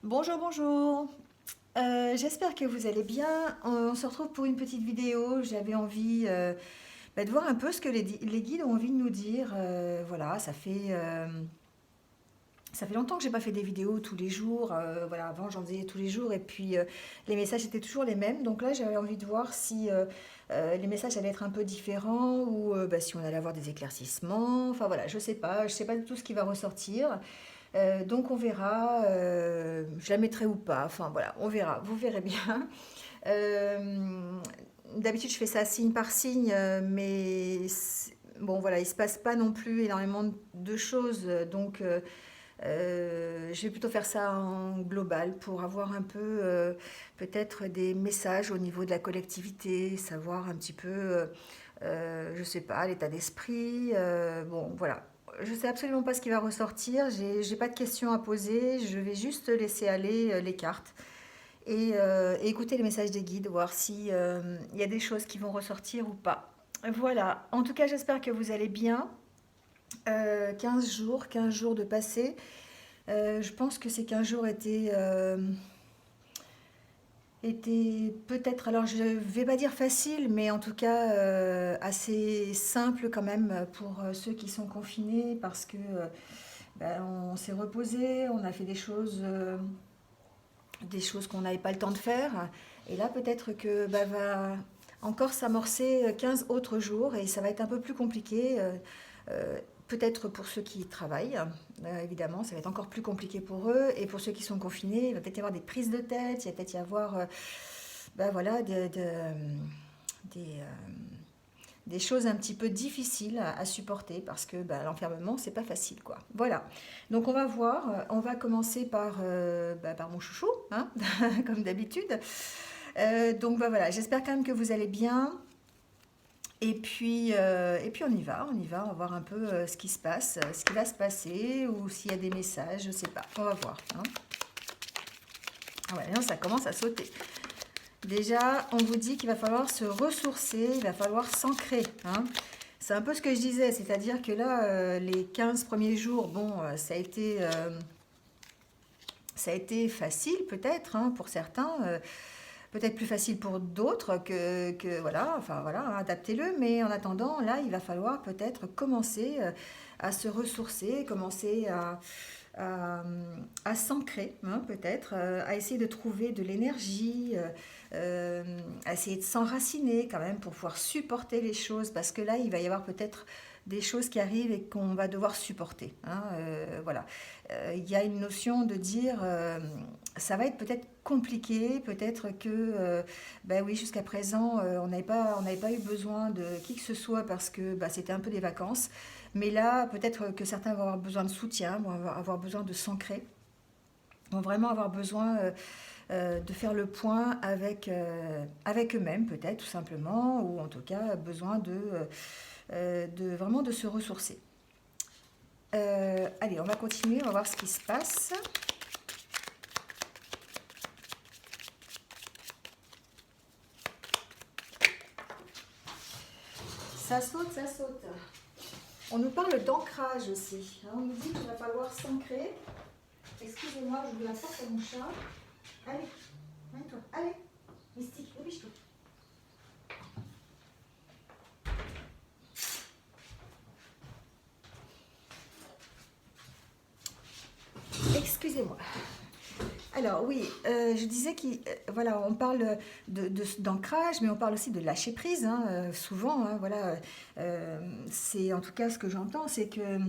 Bonjour, bonjour. J'espère que vous allez bien. On se retrouve pour une petite vidéo. J'avais envie de voir un peu ce que les guides ont envie de nous dire. Voilà, ça fait longtemps que j'ai pas fait des vidéos tous les jours. Voilà, avant j'en faisais tous les jours et puis les messages étaient toujours les mêmes. Donc là, j'avais envie de voir si les messages allaient être un peu différents ou si on allait avoir des éclaircissements. Enfin voilà, je sais pas du tout ce qui va ressortir. Donc on verra, je la mettrai ou pas, enfin voilà, on verra, vous verrez bien. Euh, D'habitude je fais ça signe par signe, bon voilà, il se passe pas non plus énormément de choses, donc je vais plutôt faire ça en global pour avoir un peu peut-être des messages au niveau de la collectivité, savoir un petit peu, je sais pas, l'état d'esprit. Bon, voilà. Je sais absolument pas ce qui va ressortir. J'ai pas de questions à poser. Je vais juste laisser aller les cartes et écouter les messages des guides, voir si il y a des choses qui vont ressortir ou pas. Voilà. En tout cas, j'espère que vous allez bien. 15 jours de passé. Je pense que ces 15 jours étaient peut-être, alors je vais pas dire facile, mais en tout cas assez simple quand même pour ceux qui sont confinés parce que on s'est reposé, on a fait des choses qu'on n'avait pas le temps de faire. Et là, peut-être que va encore s'amorcer 15 autres jours et ça va être un peu plus compliqué. Peut-être pour ceux qui travaillent, évidemment, ça va être encore plus compliqué pour eux. Et pour ceux qui sont confinés, il va peut-être y avoir des prises de tête, il va peut-être y avoir voilà, des, des choses un petit peu difficiles à supporter parce que l'enfermement, c'est pas facile, quoi. Voilà. Donc on va voir. On va commencer par mon chouchou, hein, comme d'habitude. Donc voilà. J'espère quand même que vous allez bien. Et puis on va voir un peu ce qui se passe, ce qui va se passer ou s'il y a des messages, je sais pas. On va voir, hein. Ah ouais, non, ça commence à sauter. Déjà, on vous dit qu'il va falloir se ressourcer, il va falloir s'ancrer, hein. C'est un peu ce que je disais, c'est-à-dire que là, les 15 premiers jours, bon, ça a été facile peut-être hein, pour certains, peut-être plus facile pour d'autres voilà, enfin voilà, hein, adaptez-le, mais en attendant, là, il va falloir peut-être commencer à se ressourcer, commencer à, à s'ancrer, hein, peut-être, à essayer de trouver de l'énergie, à essayer de s'enraciner quand même pour pouvoir supporter les choses, parce que là, il va y avoir peut-être des choses qui arrivent et qu'on va devoir supporter, hein, voilà. Il y a une notion de dire, ça va être peut-être compliqué, peut-être que, ben oui, jusqu'à présent, on n'avait pas eu besoin de qui que ce soit parce que c'était un peu des vacances. Mais là, peut-être que certains vont avoir besoin de soutien, vont avoir besoin de s'ancrer, vont vraiment avoir besoin de faire le point avec eux-mêmes, peut-être tout simplement, ou en tout cas besoin de vraiment de se ressourcer. Allez, on va continuer, on va voir ce qui se passe. Ça saute, ça saute. On nous parle d'ancrage aussi, hein. On nous dit qu'il va falloir s'ancrer. Excusez-moi, je vous la porte à mon chat. Allez, mets-toi, allez. Mystique, dépêche-toi. Excusez-moi. Alors oui, je disais qu'on voilà, on parle d'ancrage, mais on parle aussi de lâcher prise, hein, souvent, hein, voilà. C'est en tout cas ce que j'entends, c'est que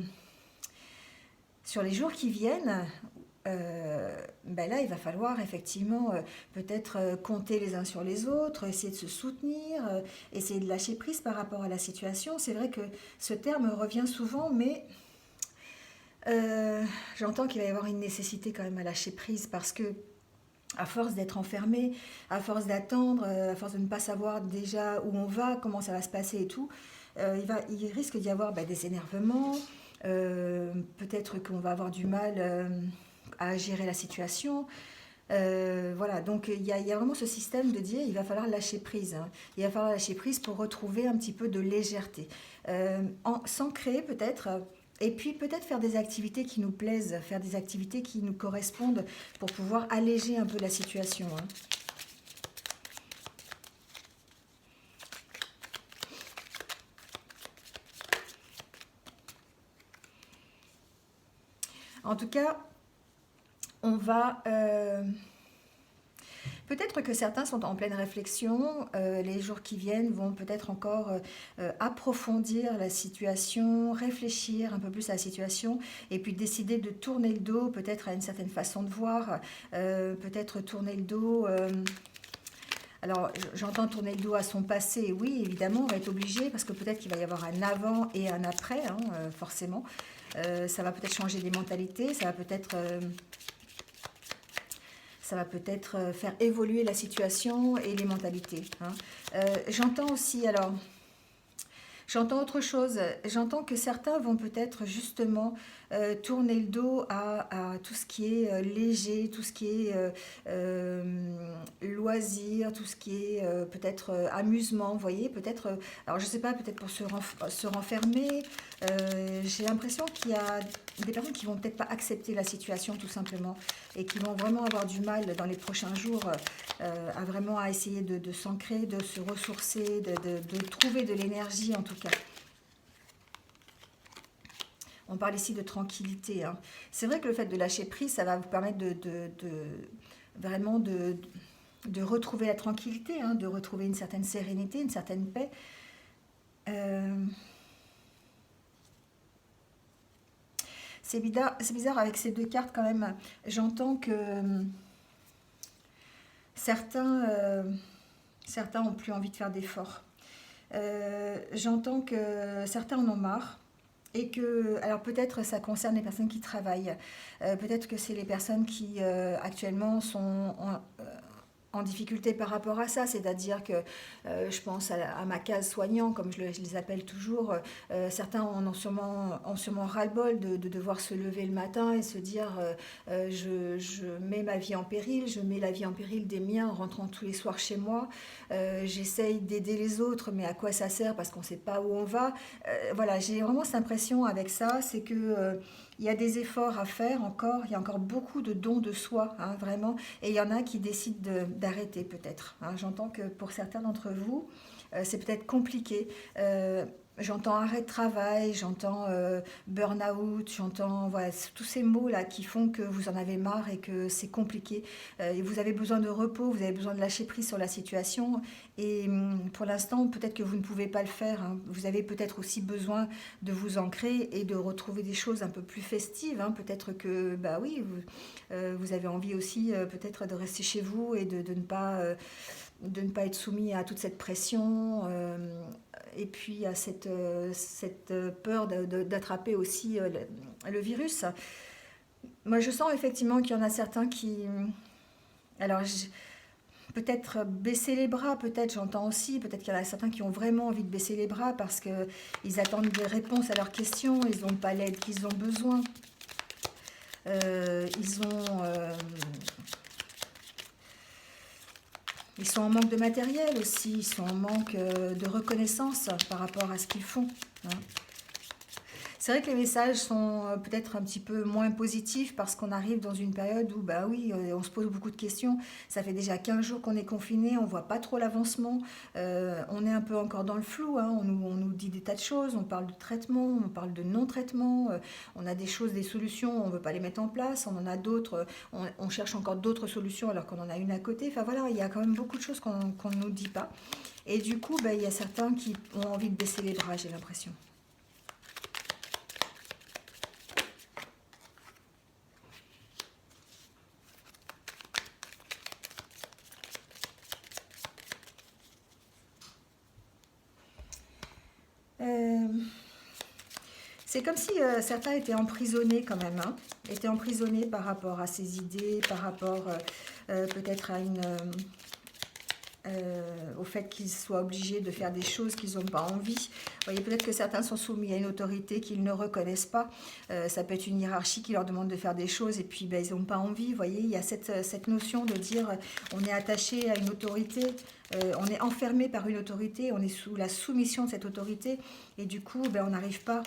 sur les jours qui viennent, là, il va falloir effectivement peut-être compter les uns sur les autres, essayer de se soutenir, essayer de lâcher prise par rapport à la situation. C'est vrai que ce terme revient souvent, mais j'entends qu'il va y avoir une nécessité quand même à lâcher prise parce que à force d'être enfermé, à force d'attendre, à force de ne pas savoir déjà où on va, comment ça va se passer et tout, il risque d'y avoir des énervements, peut-être qu'on va avoir du mal à gérer la situation. Voilà, donc il y a vraiment ce système de dire il va falloir lâcher prise, hein. Il va falloir lâcher prise pour retrouver un petit peu de légèreté. S'ancrer peut-être Et puis peut-être faire des activités qui nous plaisent, faire des activités qui nous correspondent pour pouvoir alléger un peu la situation, hein. En tout cas, on va... peut-être que certains sont en pleine réflexion, les jours qui viennent vont peut-être encore approfondir la situation, réfléchir un peu plus à la situation et puis décider de tourner le dos peut-être à une certaine façon de voir, peut-être tourner le dos... alors j'entends tourner le dos à son passé, oui évidemment on va être obligé parce que peut-être qu'il va y avoir un avant et un après, hein, forcément. Ça va peut-être changer des mentalités, ça va peut-être faire évoluer la situation et les mentalités, hein. J'entends aussi, alors, j'entends autre chose. J'entends que certains vont peut-être justement tourner le dos à tout ce qui est léger, tout ce qui est loisir, tout ce qui est peut-être amusement, vous voyez, peut-être, alors je sais pas, peut-être pour se renfermer. J'ai l'impression qu'il y a des personnes qui vont peut-être pas accepter la situation tout simplement et qui vont vraiment avoir du mal dans les prochains jours à vraiment à essayer de s'ancrer, de se ressourcer, de trouver de l'énergie en tout cas. On parle ici de tranquillité, hein. C'est vrai que le fait de lâcher prise, ça va vous permettre vraiment de retrouver la tranquillité, hein, de retrouver une certaine sérénité, une certaine paix. Euh, c'est bizarre avec ces deux cartes quand même. J'entends que certains, certains ont plus envie de faire d'efforts. J'entends que certains en ont marre. Et que, alors peut-être ça concerne les personnes qui travaillent, peut-être que c'est les personnes qui actuellement sont en difficulté par rapport à ça, c'est-à-dire que je pense à ma case soignant, comme je les appelle toujours, certains ont sûrement ras-le-bol de devoir se lever le matin et se dire je mets ma vie en péril, je mets la vie en péril des miens en rentrant tous les soirs chez moi, j'essaye d'aider les autres, mais à quoi ça sert parce qu'on ne sait pas où on va. Voilà, j'ai vraiment cette impression avec ça, c'est que... il y a des efforts à faire encore, il y a encore beaucoup de dons de soi, hein, vraiment, et il y en a qui décident d'arrêter peut-être, hein. J'entends que pour certains d'entre vous, c'est peut-être compliqué. J'entends arrêt de travail, j'entends burn-out, j'entends voilà, tous ces mots-là qui font que vous en avez marre et que c'est compliqué. Et vous avez besoin de repos, vous avez besoin de lâcher prise sur la situation. Et pour l'instant, peut-être que vous ne pouvez pas le faire, hein. Vous avez peut-être aussi besoin de vous ancrer et de retrouver des choses un peu plus festives, hein. Peut-être que, bah oui, vous avez envie aussi peut-être de rester chez vous et de ne pas être soumis à toute cette pression et puis à cette peur d'attraper aussi le virus. Moi, je sens effectivement qu'il y en a certains qui... Alors, peut-être baisser les bras, peut-être, j'entends aussi, peut-être qu'il y en a certains qui ont vraiment envie de baisser les bras parce qu'ils attendent des réponses à leurs questions, ils n'ont pas l'aide qu'ils ont besoin. Ils sont en manque de matériel aussi, ils sont en manque de reconnaissance par rapport à ce qu'ils font, hein. C'est vrai que les messages sont peut-être un petit peu moins positifs parce qu'on arrive dans une période où, bah oui, on se pose beaucoup de questions. Ça fait déjà 15 jours qu'on est confiné, on ne voit pas trop l'avancement. On est un peu encore dans le flou, hein. On nous dit des tas de choses, on parle de traitement, on parle de non-traitement. On a des choses, des solutions, on ne veut pas les mettre en place. On en a d'autres, on cherche encore d'autres solutions alors qu'on en a une à côté. Enfin voilà, il y a quand même beaucoup de choses qu'on ne nous dit pas. Et du coup, bah, il y a certains qui ont envie de baisser les bras, j'ai l'impression. Euh, c'est comme si certains étaient emprisonnés quand même, hein, étaient emprisonnés par rapport à ces idées, par rapport peut-être à au fait qu'ils soient obligés de faire des choses qu'ils n'ont pas envie. Vous voyez, peut-être que certains sont soumis à une autorité qu'ils ne reconnaissent pas. Ça peut être une hiérarchie qui leur demande de faire des choses et puis ben, ils n'ont pas envie. Vous voyez, il y a cette notion de dire on est attaché à une autorité, on est enfermé par une autorité, on est sous la soumission de cette autorité et du coup, ben, on n'y arrive pas.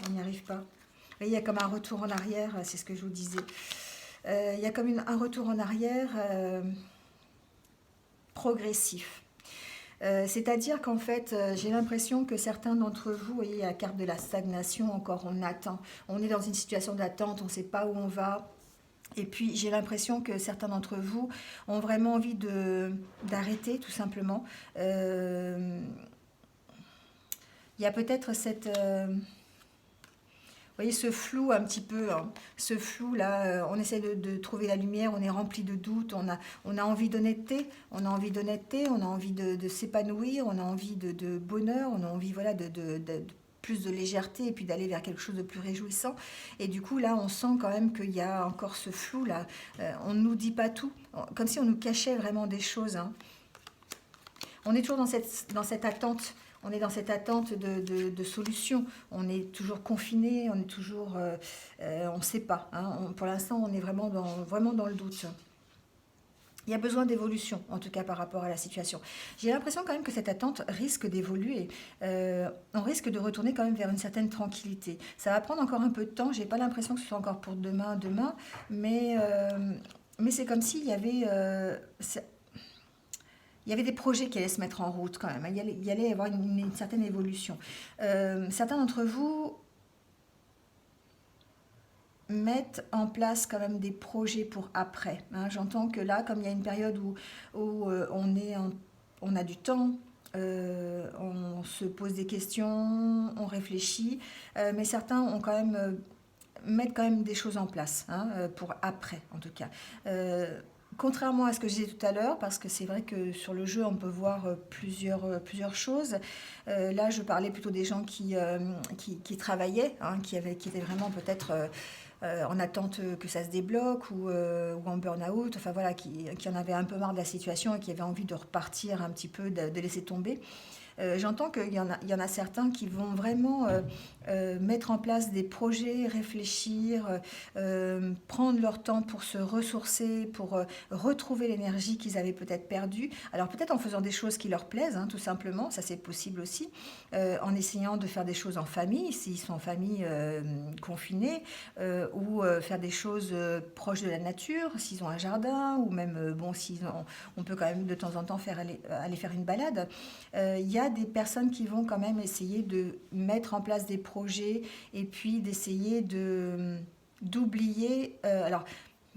voyez, il y a comme un retour en arrière, c'est ce que je vous disais. Il y a comme un retour en arrière progressif. C'est-à-dire qu'en fait, j'ai l'impression que certains d'entre vous, vous voyez, il y a la carte de la stagnation, encore on attend. On est dans une situation d'attente, on ne sait pas où on va. Et puis j'ai l'impression que certains d'entre vous ont vraiment envie d'arrêter, tout simplement. Il y a peut-être cette... vous voyez ce flou un petit peu, hein, ce flou là, on essaie de trouver la lumière, on est rempli de doutes, on a envie d'honnêteté, on a envie d'honnêteté, on a envie de s'épanouir, on a envie de bonheur, on a envie voilà, de plus de légèreté et puis d'aller vers quelque chose de plus réjouissant. Et du coup là, on sent quand même qu'il y a encore ce flou là, on ne nous dit pas tout, comme si on nous cachait vraiment des choses. Hein. On est toujours dans cette attente. On est dans cette attente de solutions. On est toujours confiné, on est toujours... on ne sait pas. Hein. Pour l'instant, on est vraiment dans le doute. Il y a besoin d'évolution, en tout cas par rapport à la situation. J'ai l'impression quand même que cette attente risque d'évoluer. On risque de retourner quand même vers une certaine tranquillité. Ça va prendre encore un peu de temps. J'ai pas l'impression que ce soit encore pour demain, mais c'est comme s'il y avait... il y avait des projets qui allaient se mettre en route quand même. Il y allait y avoir une certaine évolution. Certains d'entre vous mettent en place quand même des projets pour après. Hein. J'entends que là, comme il y a une période où on a du temps, on se pose des questions, on réfléchit, mais certains ont quand même, mettent quand même des choses en place, hein, pour après en tout cas. Contrairement à ce que je disais tout à l'heure, parce que c'est vrai que sur le jeu, on peut voir plusieurs choses. Là, je parlais plutôt des gens qui travaillaient, hein, qui étaient vraiment peut-être en attente que ça se débloque ou en burn-out, enfin voilà, qui en avaient un peu marre de la situation et qui avaient envie de repartir un petit peu, de laisser tomber. J'entends qu'il y en a certains qui vont vraiment mettre en place des projets, réfléchir, prendre leur temps pour se ressourcer, pour retrouver l'énergie qu'ils avaient peut-être perdue. Alors peut-être en faisant des choses qui leur plaisent, hein, tout simplement, ça c'est possible aussi, en essayant de faire des choses en famille, s'ils sont en famille confinée, ou faire des choses proches de la nature, s'ils ont un jardin, ou même, bon, on peut quand même de temps en temps aller faire une balade. Il y a des personnes qui vont quand même essayer de mettre en place des projets et puis d'essayer d'oublier, alors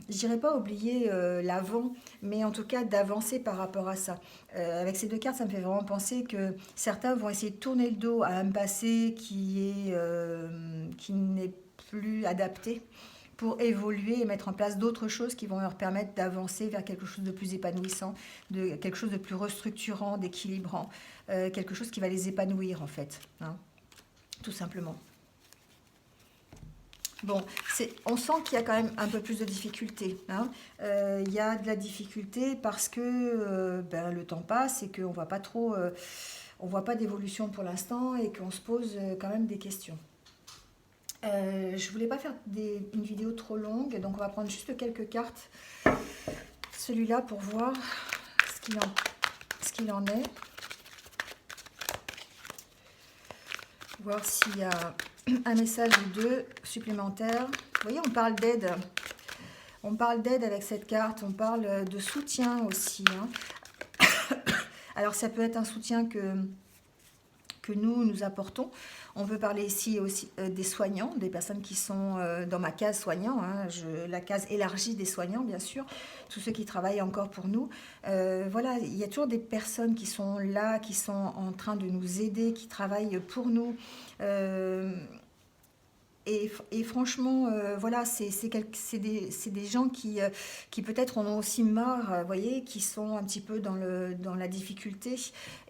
je dirais pas oublier l'avant, mais en tout cas d'avancer par rapport à ça. Avec ces deux cartes, ça me fait vraiment penser que certains vont essayer de tourner le dos à un passé qui n'est plus adapté pour évoluer et mettre en place d'autres choses qui vont leur permettre d'avancer vers quelque chose de plus épanouissant, de quelque chose de plus restructurant, d'équilibrant, quelque chose qui va les épanouir en fait, hein, tout simplement. Bon, on sent qu'il y a quand même un peu plus de difficulté. Hein. Il y a de la difficulté parce que le temps passe et qu'on ne voit pas trop, on voit pas d'évolution pour l'instant et qu'on se pose quand même des questions. Je voulais pas faire une vidéo trop longue, donc on va prendre juste quelques cartes. Celui-là pour voir ce qu'il en est. Voir s'il y a un message ou deux supplémentaires. Vous voyez, on parle d'aide. On parle d'aide avec cette carte. On parle de soutien aussi. Hein. Alors, ça peut être un soutien que nous apportons. On peut parler ici aussi des soignants, des personnes qui sont dans ma case soignant, hein, la case élargie des soignants, bien sûr, tous ceux qui travaillent encore pour nous. Voilà, il y a toujours des personnes qui sont là, qui sont en train de nous aider, qui travaillent pour nous. Et franchement, voilà, c'est des gens qui peut-être en ont aussi marre, vous voyez, qui sont un petit peu dans la difficulté.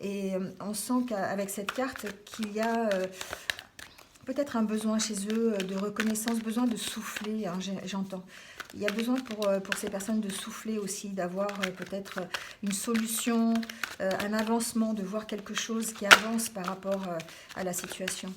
Et on sent qu'avec cette carte, qu'il y a peut-être un besoin chez eux de reconnaissance, besoin de souffler, hein, j'entends. Il y a besoin pour ces personnes de souffler aussi, d'avoir peut-être une solution, un avancement, de voir quelque chose qui avance par rapport à la situation.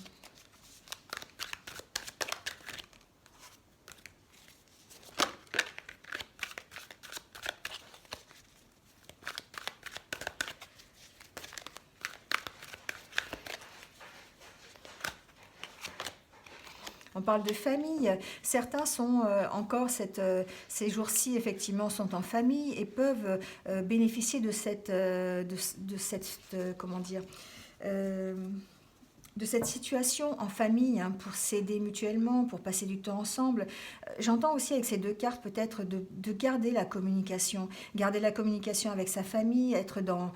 parle de famille. Certains sont encore ces jours-ci, effectivement, sont en famille et peuvent bénéficier de cette comment dire, euh, de cette situation en famille, hein, pour s'aider mutuellement, pour passer du temps ensemble. J'entends aussi avec ces deux cartes peut-être de garder la communication avec sa famille, être dans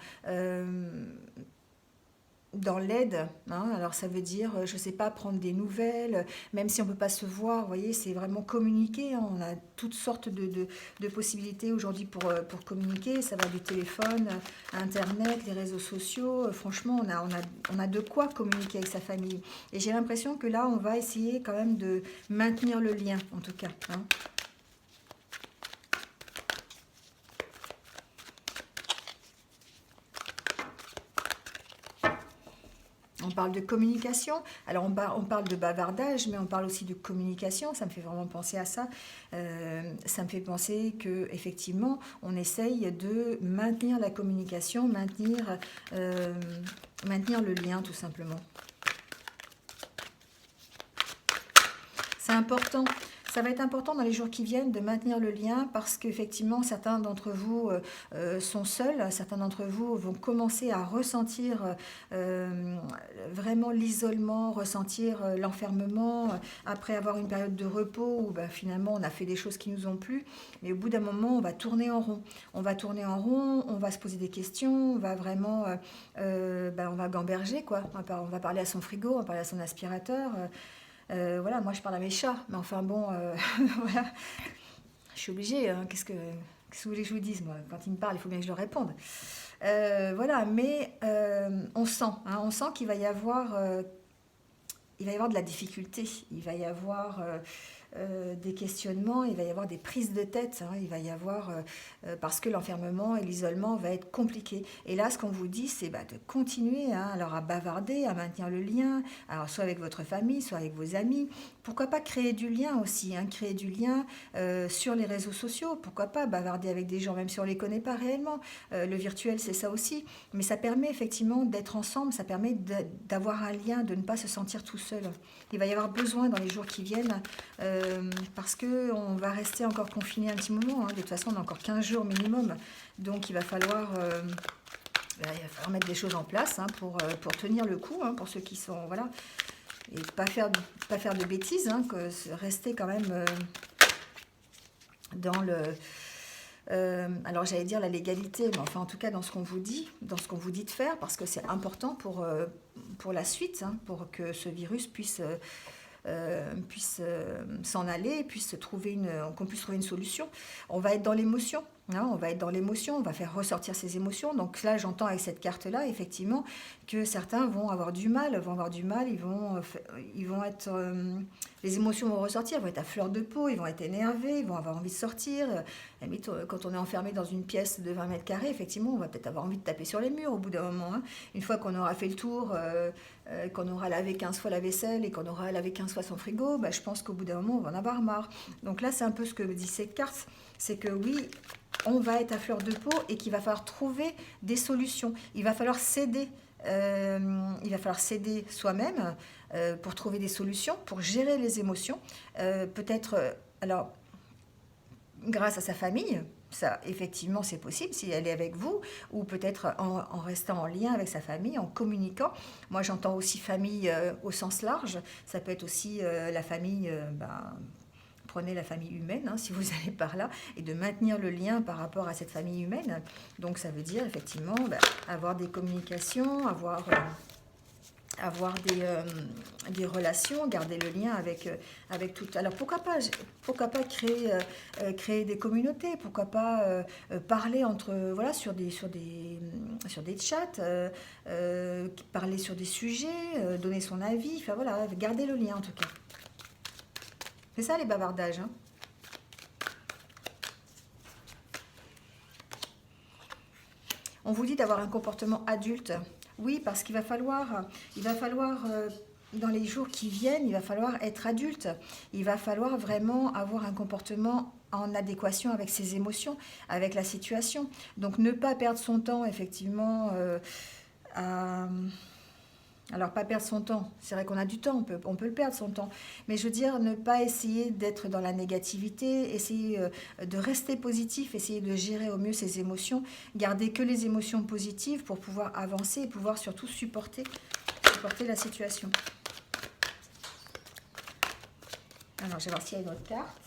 l'aide, hein. Alors ça veut dire, je ne sais pas, prendre des nouvelles, même si on ne peut pas se voir, vous voyez, c'est vraiment communiquer, hein. On a toutes sortes de possibilités aujourd'hui pour communiquer. Ça va du téléphone, Internet, les réseaux sociaux. Franchement, on a de quoi communiquer avec sa famille. Et j'ai l'impression que là, on va essayer quand même de maintenir le lien, en tout cas, hein. On parle de communication, alors on parle de bavardage, mais on parle aussi de communication, ça me fait vraiment penser à ça. Ça me fait penser que effectivement, on essaye de maintenir la communication, maintenir le lien tout simplement. C'est important. Ça va être important dans les jours qui viennent de maintenir le lien parce qu'effectivement, certains d'entre vous sont seuls, certains d'entre vous vont commencer à ressentir vraiment l'isolement, ressentir l'enfermement après avoir une période de repos où ben, finalement on a fait des choses qui nous ont plu. Mais au bout d'un moment, on va tourner en rond. On va tourner en rond, on va se poser des questions, on va vraiment ben, on va gamberger, quoi. On va parler à son frigo, on va parler à son aspirateur. Voilà, moi je parle à mes chats, mais enfin bon, voilà, je suis obligée, hein. Qu'est-ce que vous voulez que je vous dise, moi? Quand ils me parlent, il faut bien que je leur réponde. Voilà, mais on sent, hein, on sent il va y avoir de la difficulté, il va y avoir des questionnements, il va y avoir des prises de tête, hein, il va y avoir, parce que l'enfermement et l'isolement va être compliqué. Et là, ce qu'on vous dit, c'est bah, de continuer, hein, alors à bavarder, à maintenir le lien, alors soit avec votre famille, soit avec vos amis. Pourquoi pas créer du lien aussi, hein, créer du lien sur les réseaux sociaux, pourquoi pas bavarder avec des gens, même si on ne les connaît pas réellement. Le virtuel, c'est ça aussi. Mais ça permet effectivement d'être ensemble, ça permet d'avoir un lien, de ne pas se sentir tout seul. Il va y avoir besoin dans les jours qui viennent, parce qu'on va rester encore confiné un petit moment, hein. De toute façon, on a encore 15 jours minimum. Donc, il va falloir mettre des choses en place, hein, pour tenir le coup, hein, pour ceux qui sont... Voilà. Et pas faire de bêtises, hein, rester quand même dans le... alors j'allais dire la légalité, mais enfin en tout cas dans ce qu'on vous dit, de faire, parce que c'est important pour la suite, hein, pour que ce virus puisse s'en aller, qu'on puisse trouver une solution. On va être dans l'émotion, hein, on va faire ressortir ses émotions. Donc là, j'entends avec cette carte-là, effectivement, que certains vont avoir du mal, ils vont être... les émotions vont ressortir, ils vont être à fleur de peau, ils vont être énervés, ils vont avoir envie de sortir. Quand on est enfermé dans une pièce de 20 mètres carrés, effectivement, on va peut-être avoir envie de taper sur les murs au bout d'un moment, hein. Une fois qu'on aura fait le tour, qu'on aura lavé 15 fois la vaisselle et qu'on aura lavé 15 fois son frigo, bah, je pense qu'au bout d'un moment, on va en avoir marre. Donc là, c'est un peu ce que me dit cette carte, c'est que oui, on va être à fleur de peau et qu'il va falloir trouver des solutions. Il va falloir s'aider soi-même pour trouver des solutions, pour gérer les émotions. Peut-être, alors, grâce à sa famille, ça, effectivement, c'est possible si elle est avec vous, ou peut-être en restant en lien avec sa famille, en communiquant. Moi, j'entends aussi famille au sens large. Ça peut être aussi la famille, prenez la famille humaine, hein, si vous allez par là, et de maintenir le lien par rapport à cette famille humaine. Donc, ça veut dire, effectivement, avoir des communications, avoir des relations, garder le lien avec tout. Alors pourquoi pas créer des communautés, pourquoi pas parler voilà, sur des chats, parler sur des sujets, donner son avis, enfin voilà, garder le lien en tout cas. C'est ça les bavardages, hein. On vous dit d'avoir un comportement adulte. Oui, parce qu'il va falloir dans les jours qui viennent, il va falloir être adulte. Il va falloir vraiment avoir un comportement en adéquation avec ses émotions, avec la situation. Donc ne pas perdre son temps, effectivement, à Alors, pas perdre son temps. C'est vrai qu'on a du temps, on peut le perdre son temps. Mais je veux dire, ne pas essayer d'être dans la négativité, essayer de rester positif, essayer de gérer au mieux ses émotions, garder que les émotions positives pour pouvoir avancer et pouvoir surtout supporter la situation. Alors, je vais voir s'il y a une autre carte.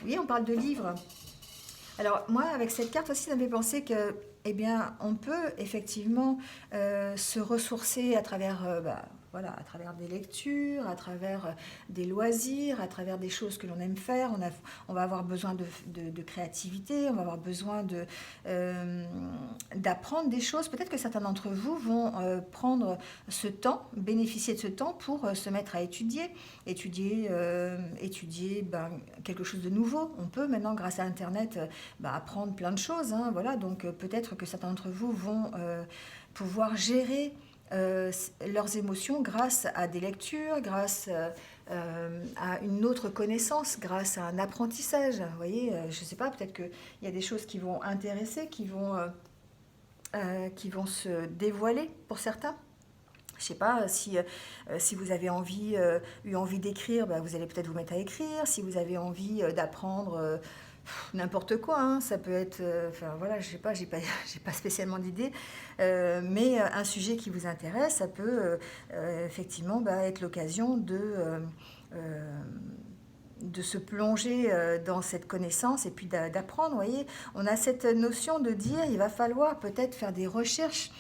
Oui, on parle de livres. Alors moi, avec cette carte aussi, ça me fait penser que, eh bien, on peut effectivement se ressourcer à travers, voilà, à travers des lectures, à travers des loisirs, à travers des choses que l'on aime faire. On va avoir besoin de créativité, on va avoir besoin d'apprendre des choses. Peut-être que certains d'entre vous vont prendre ce temps, bénéficier de ce temps pour se mettre à étudier quelque chose de nouveau. On peut maintenant, grâce à Internet, apprendre plein de choses. Hein, voilà. Donc peut-être que certains d'entre vous vont pouvoir gérer leurs émotions grâce à des lectures, grâce à une autre connaissance, grâce à un apprentissage. Vous voyez, je ne sais pas, peut-être qu'il y a des choses qui vont intéresser, qui vont se dévoiler pour certains. Je ne sais pas si vous avez eu envie d'écrire, vous allez peut-être vous mettre à écrire. Si vous avez envie d'apprendre n'importe quoi, hein, ça peut être, enfin voilà, je sais pas, j'ai pas spécialement d'idée, mais un sujet qui vous intéresse, ça peut effectivement être l'occasion de se plonger dans cette connaissance et puis d'apprendre. Vous voyez, on a cette notion de dire, il va falloir peut-être faire des recherches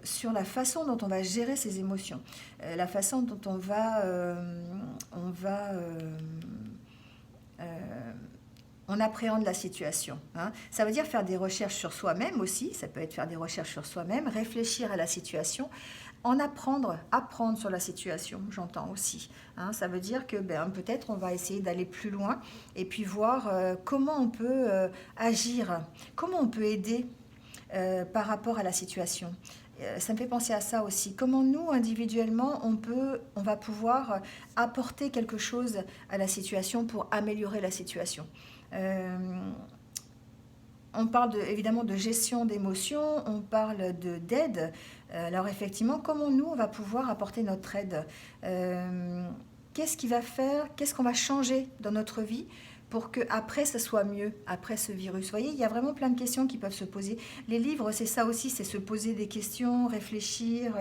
sur la façon dont on va gérer ses émotions, la façon dont on appréhende la situation. Hein. Ça veut dire faire des recherches sur soi-même aussi, ça peut être faire des recherches sur soi-même, réfléchir à la situation, apprendre sur la situation, j'entends aussi. Hein. Ça veut dire que peut-être on va essayer d'aller plus loin et puis voir comment on peut agir, comment on peut aider par rapport à la situation. Ça me fait penser à ça aussi. Comment nous, individuellement, on va pouvoir apporter quelque chose à la situation pour améliorer la situation. On parle évidemment de gestion d'émotions, on parle d'aide. Alors effectivement, comment nous, on va pouvoir apporter notre aide qu'est-ce qu'on va changer dans notre vie pour qu'après, ça soit mieux, après ce virus. Vous voyez, il y a vraiment plein de questions qui peuvent se poser. Les livres, c'est ça aussi, c'est se poser des questions, réfléchir,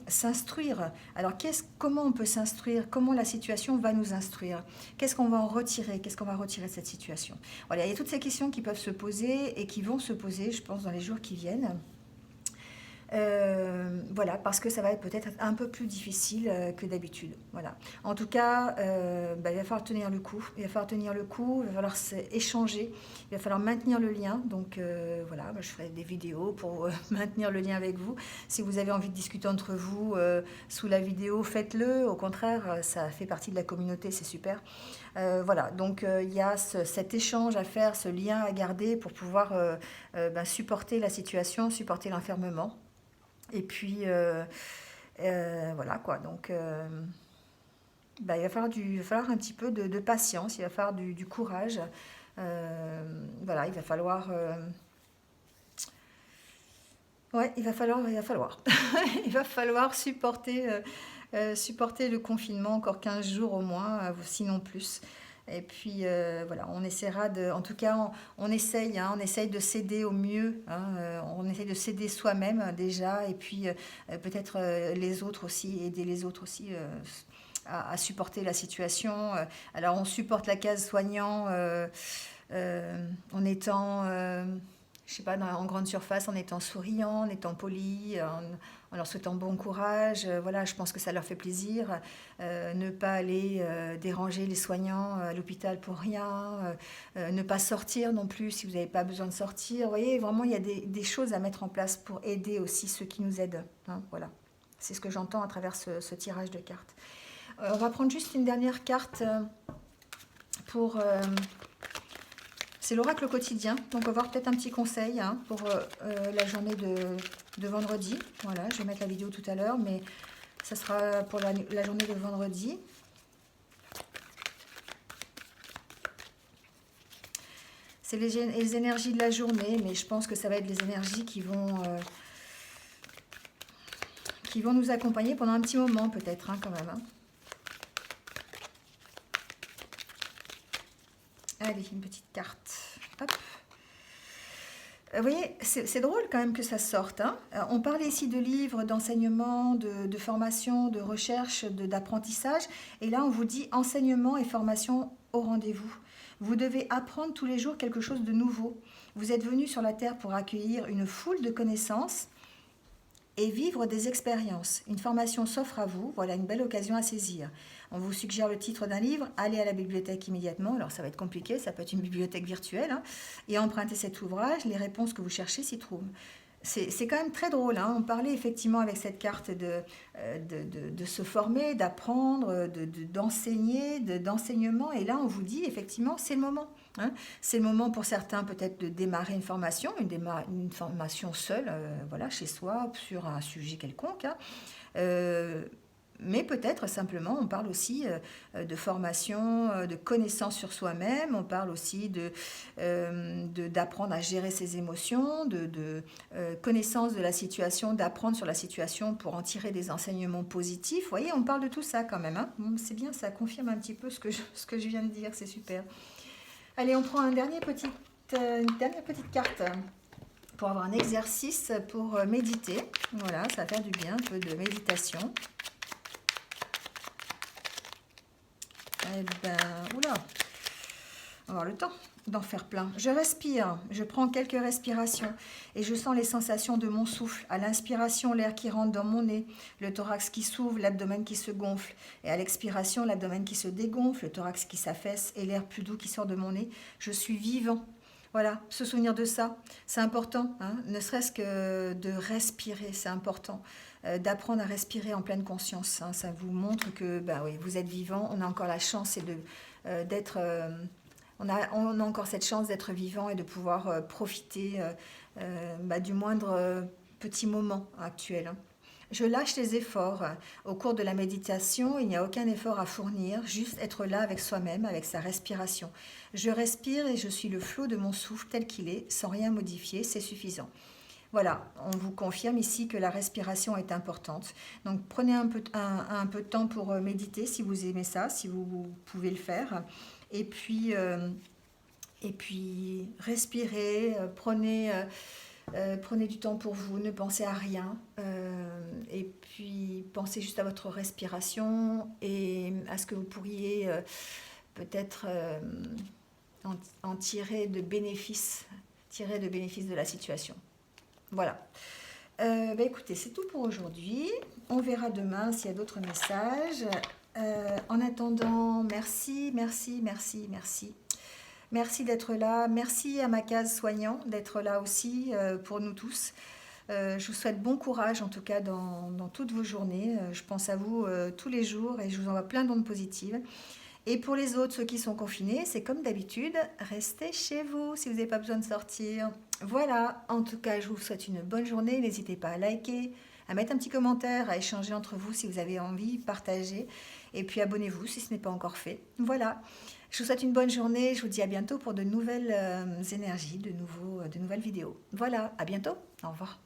s'instruire. Alors, comment on peut s'instruire? Comment la situation va nous instruire? Qu'est-ce qu'on va en retirer? Qu'est-ce qu'on va retirer de cette situation? Voilà, il y a toutes ces questions qui peuvent se poser et qui vont se poser, je pense, dans les jours qui viennent. Voilà, parce que ça va être peut-être un peu plus difficile que d'habitude. Voilà. En tout cas, il va falloir tenir le coup. Il va falloir échanger. Il va falloir maintenir le lien. Donc voilà, je ferai des vidéos pour maintenir le lien avec vous. Si vous avez envie de discuter entre vous sous la vidéo, faites-le. Au contraire, ça fait partie de la communauté, c'est super. Voilà, donc il y a cet échange à faire, ce lien à garder pour pouvoir supporter la situation, supporter l'enfermement. Et puis, voilà quoi. Donc, il va falloir un petit peu de patience, il va falloir du courage. Voilà, il va falloir. Ouais, il va falloir. Il va falloir supporter le confinement encore 15 jours au moins, sinon plus. Et puis voilà, on essaiera en tout cas, on essaye de s'aider au mieux. Hein, on essaye de s'aider soi-même déjà, et puis peut-être les autres aussi, aider les autres aussi à supporter la situation. Alors on supporte la case soignant en étant je sais pas, en grande surface, en étant souriant, en étant poli, en leur souhaitant bon courage. Voilà, je pense que ça leur fait plaisir. Ne pas aller déranger les soignants à l'hôpital pour rien. Ne pas sortir non plus si vous n'avez pas besoin de sortir. Vous voyez, vraiment, il y a des choses à mettre en place pour aider aussi ceux qui nous aident. Hein, voilà, c'est ce que j'entends à travers ce tirage de cartes. On va prendre juste une dernière carte pour... c'est l'oracle quotidien, donc on va voir peut-être un petit conseil pour la journée de vendredi. Voilà, je vais mettre la vidéo tout à l'heure, mais ça sera pour la journée de vendredi. C'est les énergies de la journée, mais je pense que ça va être les énergies qui vont nous accompagner pendant un petit moment peut-être, hein, quand même. Hein. Allez, une petite carte. Hop. Vous voyez, c'est drôle quand même que ça sorte. Hein. On parlait ici de livres, d'enseignement, de formation, de recherche, d'apprentissage. Et là, on vous dit enseignement et formation au rendez-vous. Vous devez apprendre tous les jours quelque chose de nouveau. Vous êtes venu sur la Terre pour accueillir une foule de connaissances et vivre des expériences. Une formation s'offre à vous, voilà une belle occasion à saisir. On vous suggère le titre d'un livre, allez à la bibliothèque immédiatement, alors ça va être compliqué, ça peut être une bibliothèque virtuelle, hein, et empruntez cet ouvrage, les réponses que vous cherchez s'y trouvent. C'est quand même très drôle, hein. On parlait effectivement avec cette carte de se former, d'apprendre, d'enseigner, d'enseignement, et là on vous dit effectivement c'est le moment. Hein. C'est le moment pour certains peut-être de démarrer une formation, une formation seule, voilà, chez soi, sur un sujet quelconque. Hein. Mais peut-être simplement, on parle aussi de formation, de connaissance sur soi-même, on parle aussi d'apprendre à gérer ses émotions, connaissance de la situation, d'apprendre sur la situation pour en tirer des enseignements positifs. Vous voyez, on parle de tout ça quand même. Hein. C'est bien, ça confirme un petit peu ce que je viens de dire, c'est super. Allez, on prend une dernière petite carte pour avoir un exercice pour méditer. Voilà, ça va faire du bien, un peu de méditation. Eh ben, oula, on va avoir le temps d'en faire plein. Je respire, je prends quelques respirations et je sens les sensations de mon souffle. À l'inspiration, l'air qui rentre dans mon nez, le thorax qui s'ouvre, l'abdomen qui se gonfle. Et à l'expiration, l'abdomen qui se dégonfle, le thorax qui s'affaisse et l'air plus doux qui sort de mon nez. Je suis vivant. Voilà, se souvenir de ça, c'est important, hein, ne serait-ce que de respirer, c'est important, d'apprendre à respirer en pleine conscience. Hein, ça vous montre que oui, vous êtes vivant, on a encore la chance d'être... on a encore cette chance d'être vivant et de pouvoir profiter du moindre petit moment actuel. Hein. Je lâche les efforts. Au cours de la méditation, il n'y a aucun effort à fournir, juste être là avec soi-même, avec sa respiration. Je respire et je suis le flot de mon souffle tel qu'il est, sans rien modifier, c'est suffisant. Voilà, on vous confirme ici que la respiration est importante. Donc prenez un peu de temps pour méditer si vous aimez ça, si vous pouvez le faire. Et puis respirez, prenez du temps pour vous, ne pensez à rien. Et puis pensez juste à votre respiration et à ce que vous pourriez peut-être en tirer de bénéfices de la situation. Voilà. Écoutez, c'est tout pour aujourd'hui. On verra demain s'il y a d'autres messages. En attendant, merci. Merci d'être là. Merci à ma case soignant d'être là aussi pour nous tous. Je vous souhaite bon courage en tout cas dans toutes vos journées. Je pense à vous tous les jours et je vous envoie plein d'ondes positives. Et pour les autres, ceux qui sont confinés, c'est comme d'habitude, restez chez vous si vous n'avez pas besoin de sortir. Voilà, en tout cas, je vous souhaite une bonne journée. N'hésitez pas à liker, à mettre un petit commentaire, à échanger entre vous si vous avez envie, partager. Et puis abonnez-vous si ce n'est pas encore fait. Voilà, je vous souhaite une bonne journée. Je vous dis à bientôt pour de nouvelles énergies, de nouvelles vidéos. Voilà, à bientôt. Au revoir.